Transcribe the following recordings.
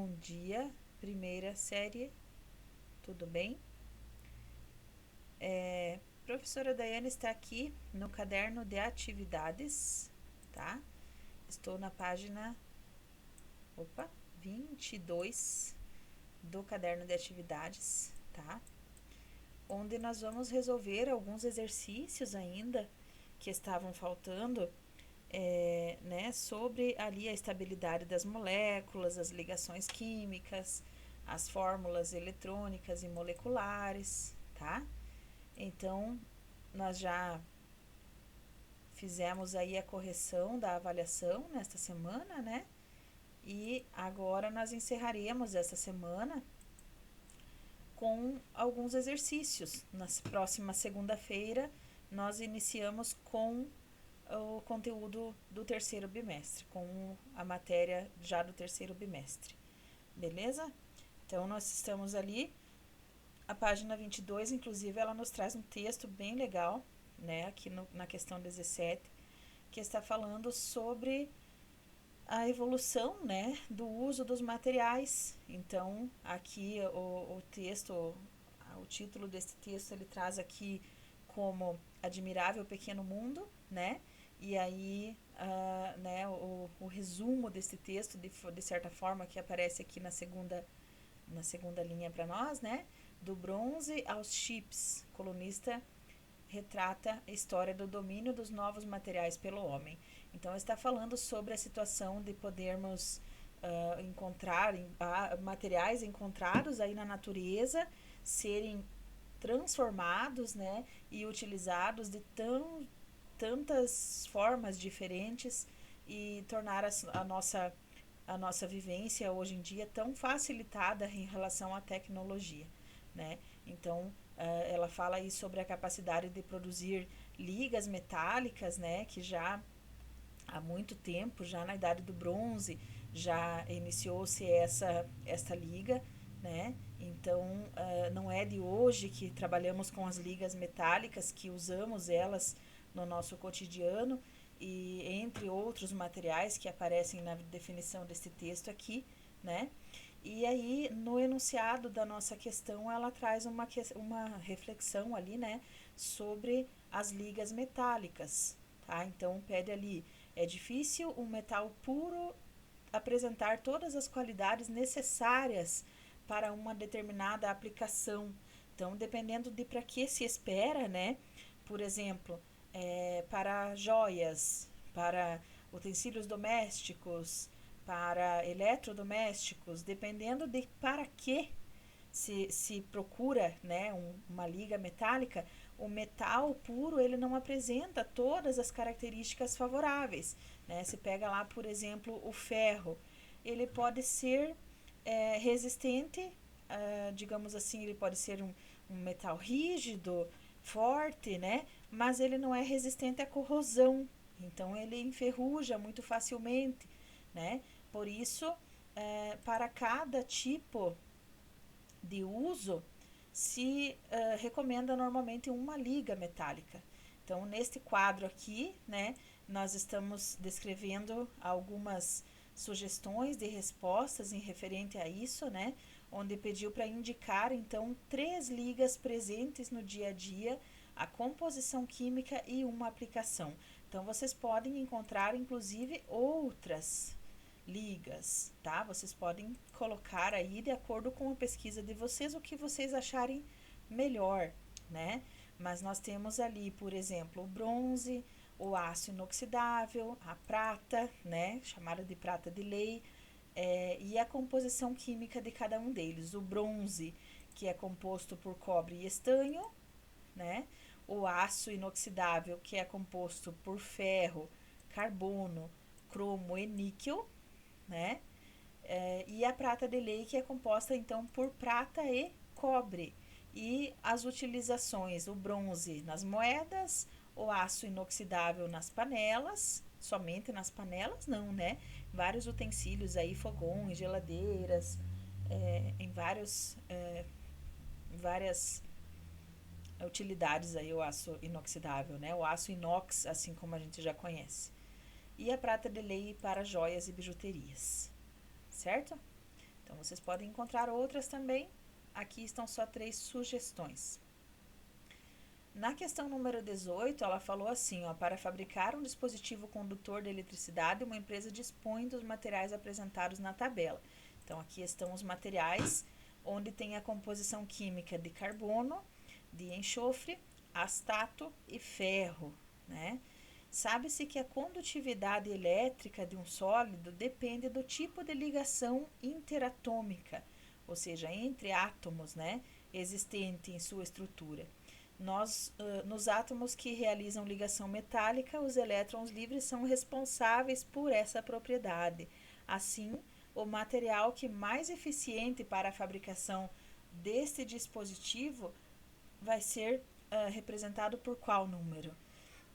Bom dia, primeira série, tudo bem? Professora Daiane está aqui no caderno de atividades, tá? Estou na página, 22 do caderno de atividades, tá? Onde nós vamos resolver alguns exercícios ainda que estavam faltando, né, sobre ali a estabilidade das moléculas, as ligações químicas, as fórmulas eletrônicas e moleculares, tá? Então, nós já fizemos aí a correção da avaliação nesta semana, né? E agora nós encerraremos essa semana com alguns exercícios. Na próxima segunda-feira, nós iniciamos com o conteúdo do terceiro bimestre, com a matéria já do terceiro bimestre. Beleza? Então, nós estamos ali. A página 22, inclusive, ela nos traz um texto bem legal, né, aqui na questão 17, que está falando sobre a evolução, né, do uso dos materiais. Então, aqui o texto, o título desse texto, ele traz aqui como Admirável Pequeno Mundo, né, e aí, né, o resumo desse texto, de certa forma, que aparece aqui na segunda linha para nós, né, do bronze aos chips, colunista retrata a história do domínio dos novos materiais pelo homem. Então, está falando sobre a situação de podermos encontrar materiais encontrados aí na natureza serem transformados, né, e utilizados de tantas formas diferentes e tornar a nossa vivência hoje em dia tão facilitada em relação à tecnologia, né? Então, ela fala aí sobre a capacidade de produzir ligas metálicas, né? Que já há muito tempo, já na Idade do Bronze, já iniciou-se esta liga, né? Então, não é de hoje que trabalhamos com as ligas metálicas, que usamos elas no nosso cotidiano, e entre outros materiais que aparecem na definição desse texto aqui, né? E aí, no enunciado da nossa questão, ela traz uma reflexão ali, né, sobre as ligas metálicas, tá? Então, pede ali, é difícil um metal puro apresentar todas as qualidades necessárias para uma determinada aplicação. Então, dependendo de para que se espera, né? Por exemplo, para joias, para utensílios domésticos, para eletrodomésticos, dependendo de para que se procura, né, uma liga metálica, o metal puro ele não apresenta todas as características favoráveis, né? Se pega lá, por exemplo, o ferro, ele pode ser resistente, digamos assim, ele pode ser um metal rígido, forte, né? Mas ele não é resistente à corrosão, então ele enferruja muito facilmente, né? Por isso, para cada tipo de uso, se recomenda normalmente uma liga metálica. Então, neste quadro aqui, né, nós estamos descrevendo algumas sugestões de respostas em referente a isso, né, onde pediu para indicar, então, 3 ligas presentes no dia a dia, a composição química e uma aplicação. Então, vocês podem encontrar, inclusive, outras ligas, tá? Vocês podem colocar aí de acordo com a pesquisa de vocês o que vocês acharem melhor, né? Mas nós temos ali, por exemplo, o bronze, o aço inoxidável, a prata, né? Chamada de prata de lei, e a composição química de cada um deles. O bronze, que é composto por cobre e estanho, né? O aço inoxidável, que é composto por ferro, carbono, cromo e níquel, né? E a prata de lei, que é composta então por prata e cobre. E as utilizações, o bronze nas moedas, o aço inoxidável nas panelas, somente nas panelas não, né? Vários utensílios aí, fogões, geladeiras, em várias utilidades aí o aço inoxidável, né? O aço inox, assim como a gente já conhece. E a prata de lei para joias e bijuterias, certo? Então, vocês podem encontrar outras também. Aqui estão só 3 sugestões. Na questão número 18, ela falou assim, ó, para fabricar um dispositivo condutor de eletricidade, uma empresa dispõe dos materiais apresentados na tabela. Então, aqui estão os materiais, onde tem a composição química de carbono, de enxofre, astato e ferro, né? Sabe-se que a condutividade elétrica de um sólido depende do tipo de ligação interatômica, ou seja, entre átomos, né, existente em sua estrutura. Nos átomos que realizam ligação metálica, os elétrons livres são responsáveis por essa propriedade. Assim, o material que mais eficiente para a fabricação deste dispositivo vai ser representado por qual número?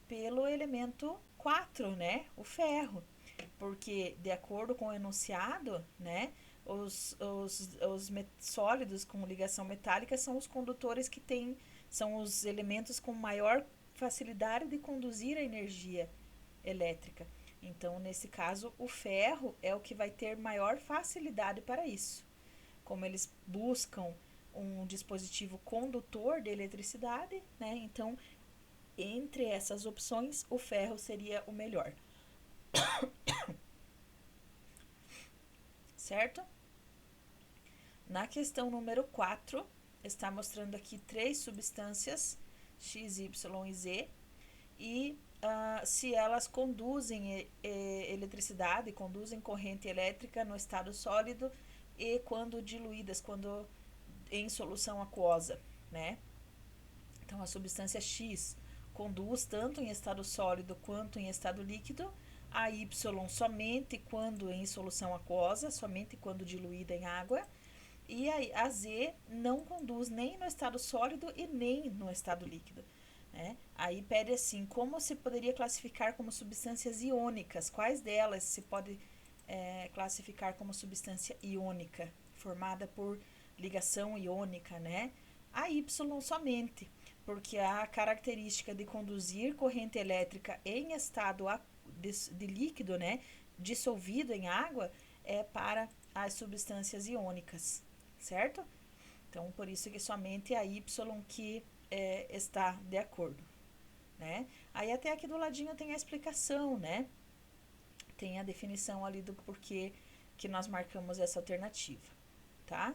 Pelo elemento 4, né? O ferro. Porque, de acordo com o enunciado, né? Os sólidos com ligação metálica são os condutores que são os elementos com maior facilidade de conduzir a energia elétrica. Então, nesse caso, o ferro é o que vai ter maior facilidade para isso. Como eles buscam um dispositivo condutor de eletricidade, né? Então, entre essas opções, o ferro seria o melhor. Certo? Na questão número 4, está mostrando aqui 3 substâncias, X, Y e Z, e se elas conduzem eletricidade, conduzem corrente elétrica no estado sólido e quando diluídas, quando em solução aquosa, né? Então, a substância X conduz tanto em estado sólido quanto em estado líquido, a Y somente quando em solução aquosa, somente quando diluída em água, e a Z não conduz nem no estado sólido e nem no estado líquido. Né? Aí pede assim, como se poderia classificar como substâncias iônicas? Quais delas se pode classificar como substância iônica, formada por ligação iônica, né? A Y somente, porque a característica de conduzir corrente elétrica em estado de líquido, né, dissolvido em água, é para as substâncias iônicas, certo? Então, por isso que somente a Y que está de acordo, né? Aí até aqui do ladinho tem a explicação, né? Tem a definição ali do porquê que nós marcamos essa alternativa, tá?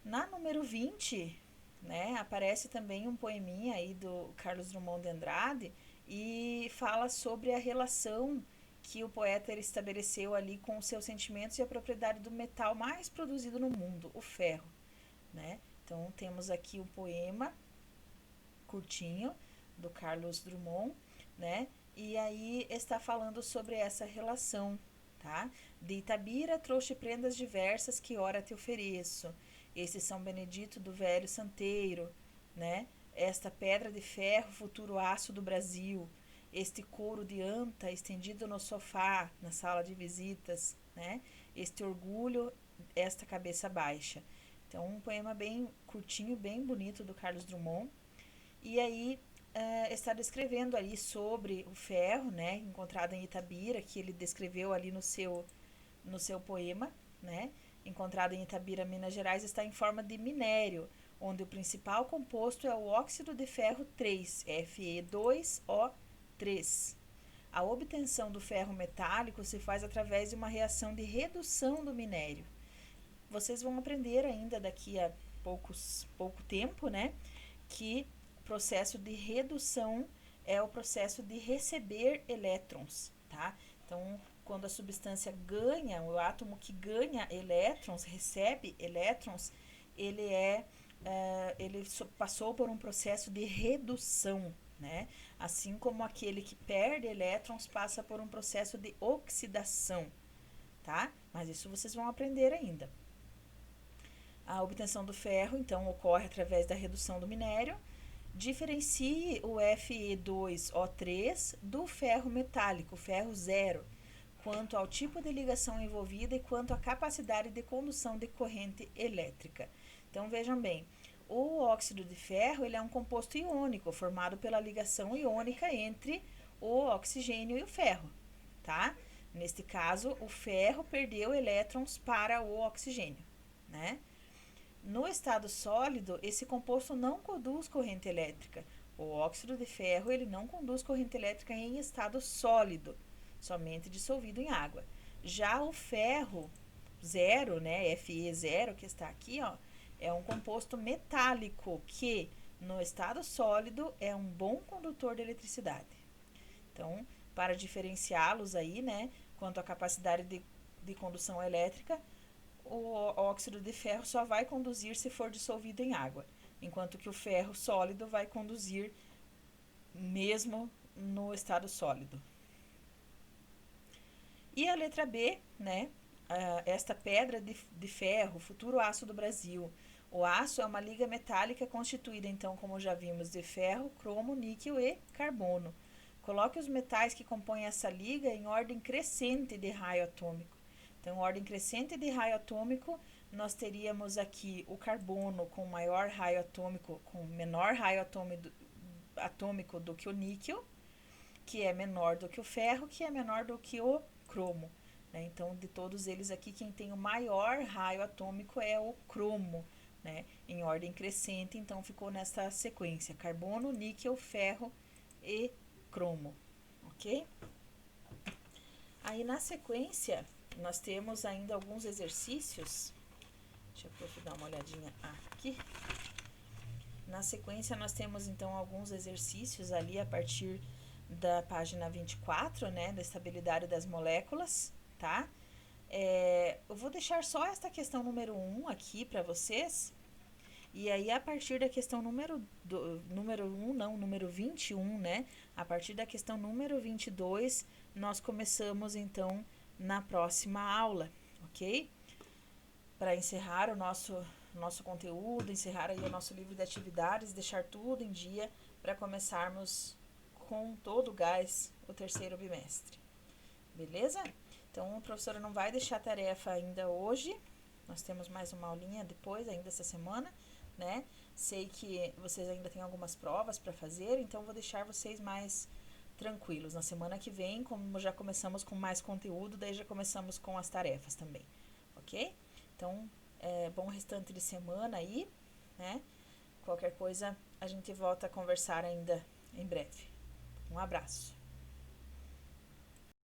Na número 20, né, aparece também um poeminha aí do Carlos Drummond de Andrade e fala sobre a relação que o poeta estabeleceu ali com os seus sentimentos e a propriedade do metal mais produzido no mundo, o ferro, né? Então, temos aqui o poema curtinho do Carlos Drummond, né? E aí está falando sobre essa relação, tá? De Itabira trouxe prendas diversas que ora te ofereço. Esse São Benedito do velho santeiro, né? Esta pedra de ferro, futuro aço do Brasil. Este couro de anta estendido no sofá, na sala de visitas, né? Este orgulho, esta cabeça baixa. Então, um poema bem curtinho, bem bonito do Carlos Drummond. E aí, está descrevendo ali sobre o ferro, né? Encontrado em Itabira, que ele descreveu ali no seu poema, né? Encontrado em Itabira, Minas Gerais, está em forma de minério, onde o principal composto é o óxido de ferro 3, Fe2O3. A obtenção do ferro metálico se faz através de uma reação de redução do minério. Vocês vão aprender ainda daqui a pouco tempo, né, que o processo de redução é o processo de receber elétrons, tá? Então, quando a substância ganha, o átomo que ganha elétrons, recebe elétrons, ele passou por um processo de redução, né? Assim como aquele que perde elétrons passa por um processo de oxidação, tá? Mas isso vocês vão aprender ainda. A obtenção do ferro, então, ocorre através da redução do minério. Diferencie o Fe2O3 do ferro metálico, ferro zero, quanto ao tipo de ligação envolvida e quanto à capacidade de condução de corrente elétrica. Então, vejam bem, o óxido de ferro ele é um composto iônico, formado pela ligação iônica entre o oxigênio e o ferro, tá? Neste caso, o ferro perdeu elétrons para o oxigênio, né? No estado sólido, esse composto não conduz corrente elétrica. O óxido de ferro, ele não conduz corrente elétrica em estado sólido, somente dissolvido em água. Já o ferro zero, né, Fe0, que está aqui, ó, é um composto metálico que, no estado sólido, é um bom condutor de eletricidade. Então, para diferenciá-los aí, né, quanto à capacidade de condução elétrica, o óxido de ferro só vai conduzir se for dissolvido em água, enquanto que o ferro sólido vai conduzir mesmo no estado sólido. E a letra B, né? Esta pedra de ferro, futuro aço do Brasil. O aço é uma liga metálica constituída, então, como já vimos, de ferro, cromo, níquel e carbono. Coloque os metais que compõem essa liga em ordem crescente de raio atômico. Então, em ordem crescente de raio atômico, nós teríamos aqui o carbono com maior raio atômico, com menor raio atômico do que o níquel, que é menor do que o ferro, que é menor do que o cromo. Né? Então, de todos eles aqui, quem tem o maior raio atômico é o cromo, né? Em ordem crescente, então ficou nessa sequência: carbono, níquel, ferro e cromo, ok? Aí na sequência, nós temos ainda alguns exercícios. Deixa eu dar uma olhadinha aqui. Na sequência, nós temos então alguns exercícios ali a partir da página 24, né, da estabilidade das moléculas, tá? Eu vou deixar só esta questão número 1 aqui para vocês, e aí a partir da questão número 21, né, a partir da questão número 22, nós começamos então na próxima aula, ok? Para encerrar o nosso conteúdo, encerrar aí o nosso livro de atividades, deixar tudo em dia para começarmos com todo o gás o terceiro bimestre. Beleza? Então, a professora não vai deixar tarefa ainda hoje. Nós temos mais uma aulinha depois, ainda essa semana, né? Sei que vocês ainda têm algumas provas para fazer, então vou deixar vocês mais tranquilos. Na semana que vem, como já começamos com mais conteúdo, daí já começamos com as tarefas também, ok? Então, bom restante de semana aí, né? Qualquer coisa, a gente volta a conversar ainda em breve. Um abraço.